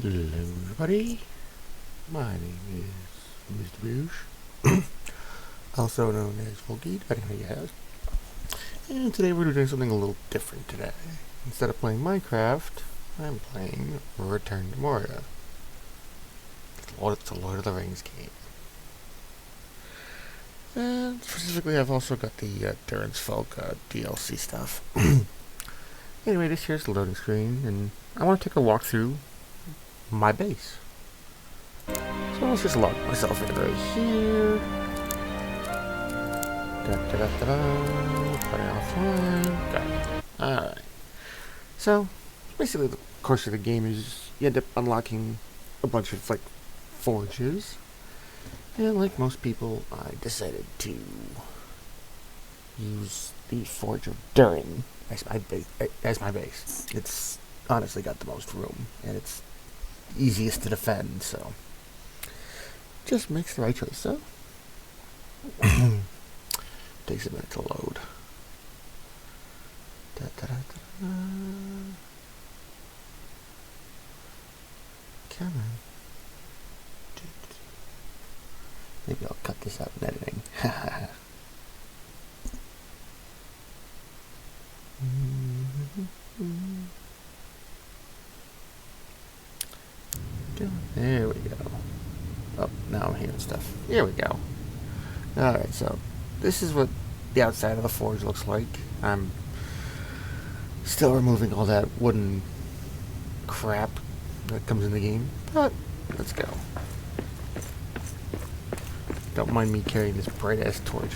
Hello everybody, my name is Mr. Boosh, also known as Volky, depending on who you ask. And today we're doing something a little different today. Instead of playing Minecraft, I'm playing Return to Moria. It's a Lord of the Rings game. And specifically I've also got the Durin's Folk DLC stuff. Anyway, this here's the loading screen, and I want to take a walk through my base. So let's just log myself in right here. Play offline. Got it. Alright. So, basically the course of the game is you end up unlocking a bunch of, forges. And like most people, I decided to use the Forge of Durin as my base. It's honestly got the most room, and it's easiest to defend, so just makes the right choice. So takes a minute to load. Come on. Maybe I'll cut this out in editing. There we go. Oh, now I'm hearing stuff. Here we go. Alright, so this is what the outside of the forge looks like. I'm still removing all that wooden crap that comes in the game, but let's go. Don't mind me carrying this bright ass torch.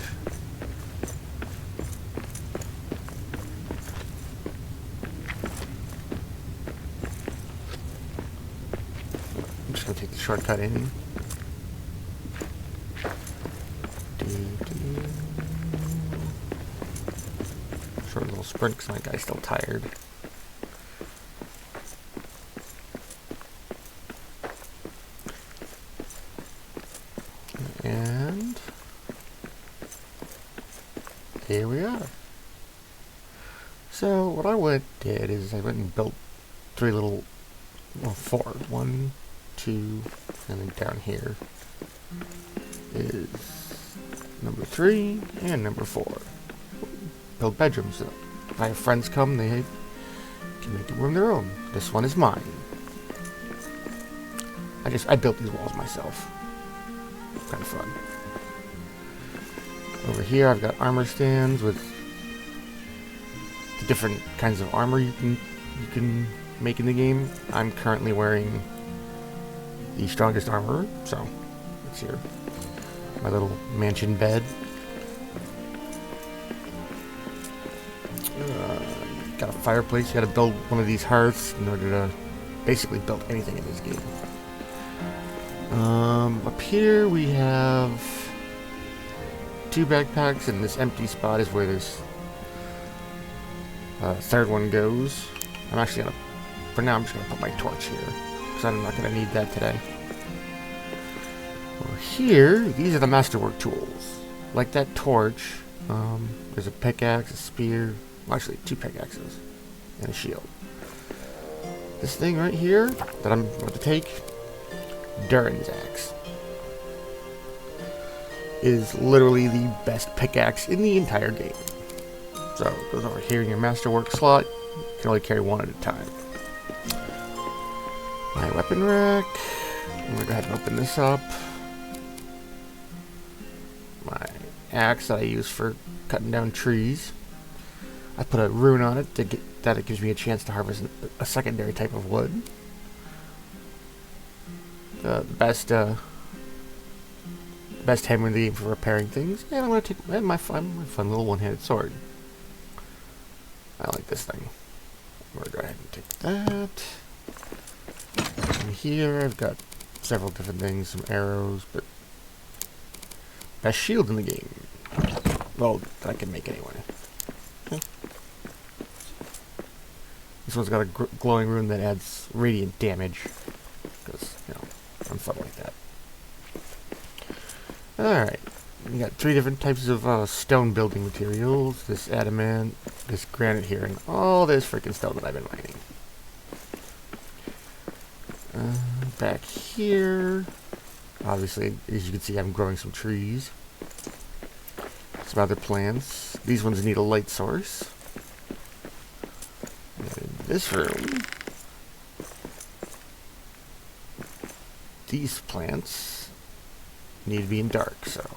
I'm just gonna take the shortcut in. Short little sprint because my guy's still tired. And here we are. So what I did is I went and built four. 1, 2, and then down here is number 3 and number 4. Build bedrooms. So if I have friends come, they can make a room their own. This one is mine. I built these walls myself. Kind of fun. Over here I've got armor stands with the different kinds of armor you can make in the game. I'm currently wearing the strongest armor, so it's here. My little mansion bed. Got a fireplace. You gotta build one of these hearths in order to basically build anything in this game. Up here we have 2 backpacks, and this empty spot is where this third one goes. For now I'm just gonna put my torch here, because I'm not gonna need that today. Over here, these are the masterwork tools. Like that torch, there's a pickaxe, a spear, well, actually 2 pickaxes, and a shield. This thing right here that I'm about to take, Durin's axe, is literally the best pickaxe in the entire game. So it goes over here in your masterwork slot. You can only carry one at a time. My weapon rack. I'm gonna go ahead and open this up. My axe that I use for cutting down trees. I put a rune on it that it gives me a chance to harvest a secondary type of wood. The best hammer in the game for repairing things. And I'm gonna take my fun little one-handed sword. I like this thing. I'm gonna go ahead and take that. And here I've got several different things, some arrows, but best shield in the game. Well, that I can make anyway. Okay. This one's got a glowing rune that adds radiant damage, because I'm fun like that. Alright, we got 3 different types of stone building materials. This adamant, this granite here, and all this freaking stone that I've been mining. Back here, obviously, as you can see, I'm growing some trees. Some other plants. These ones need a light source. And in this room, these plants need to be in dark, so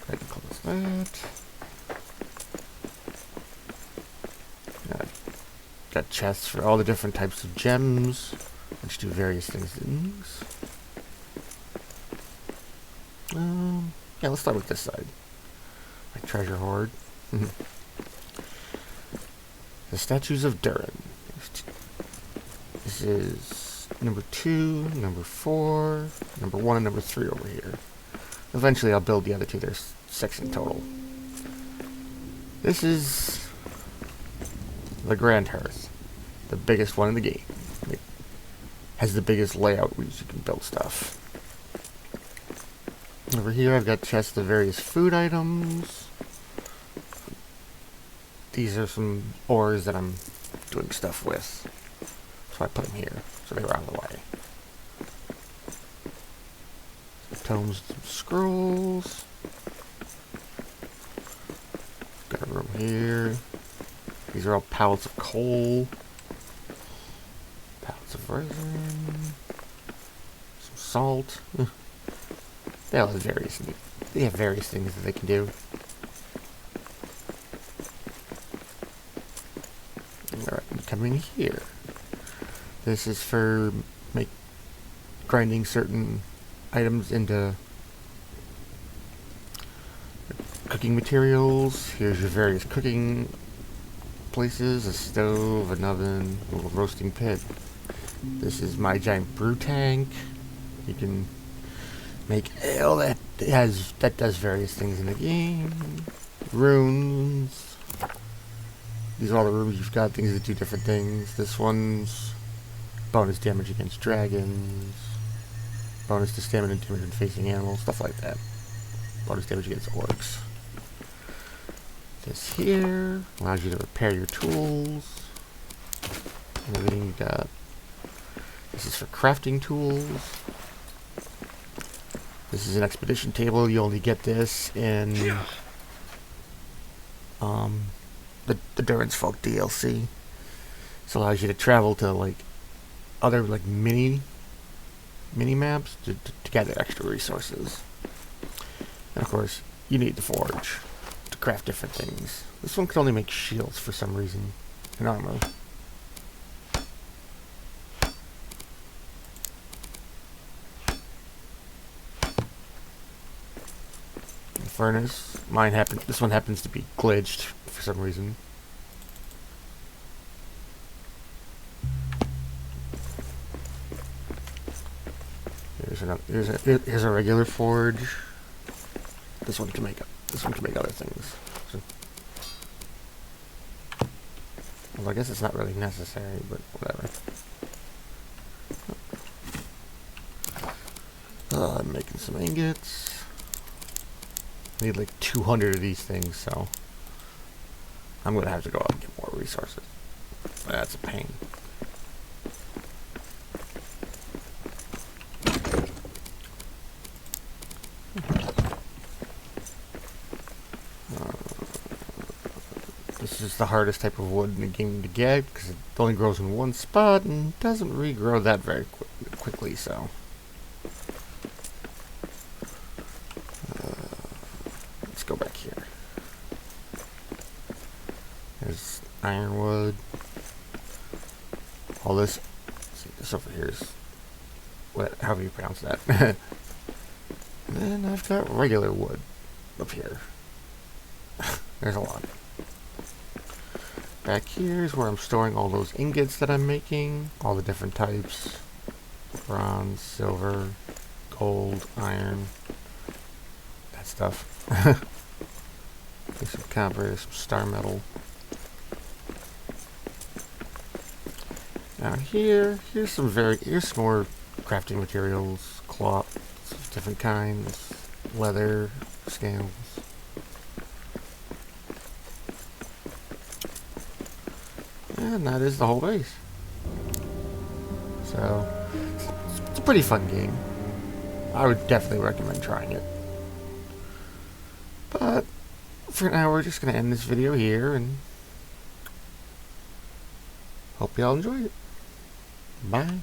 I can close that. Got chests for all the different types of gems, which do various things. Yeah, let's start with this side. My treasure hoard. The statues of Durin. This is number 2, number 4, number 1, and number 3 over here. Eventually I'll build the other two. There's 6 in total. This is the Grand Hearth, the biggest one in the game. It has the biggest layout where you can build stuff. Over here I've got chests of various food items. These are some ores that I'm doing stuff with. So I put them here, so they were out of the way. Some tomes, some scrolls. Got a room here. These are all pallets of coal. Pallets of resin. Some salt. They all have various things that they can do. Alright, coming here. This is for grinding certain items into cooking materials. Here's your various cooking places, a stove, an oven, a little roasting pit. This is my giant brew tank. You can make ale that does various things in the game. Runes. These are all the runes you've got, things that do different things. This one's bonus damage against dragons. Bonus to stamina damage when facing animals, stuff like that. Bonus damage against orcs. This here allows you to repair your tools. And everything you got. This is for crafting tools. This is an expedition table. You only get this in the Durin's Folk DLC. This allows you to travel to other mini maps to gather extra resources. And of course, you need the forge to craft different things. This one can only make shields for some reason, and armor. Furnace. This one happens to be glitched for some reason. Here's a regular forge. This one can make other things. So, well, I guess it's not really necessary, but whatever. I'm making some ingots. I need 200 of these things, so I'm gonna have to go out and get more resources. That's a pain. This is the hardest type of wood in the game to get because it only grows in one spot and doesn't regrow that very quickly, so. Go back here. There's ironwood. All this. See, this over here is however you pronounce that. And then I've got regular wood up here. There's a lot. Back here is where I'm storing all those ingots that I'm making. All the different types. Bronze, silver, gold, iron. That stuff. There's some copper, some star metal. Now here's some more crafting materials, cloth of different kinds, leather, scales. And that is the whole base. So, it's a pretty fun game. I would definitely recommend trying it. But, for now, we're just going to end this video here, and hope y'all enjoyed it. Bye.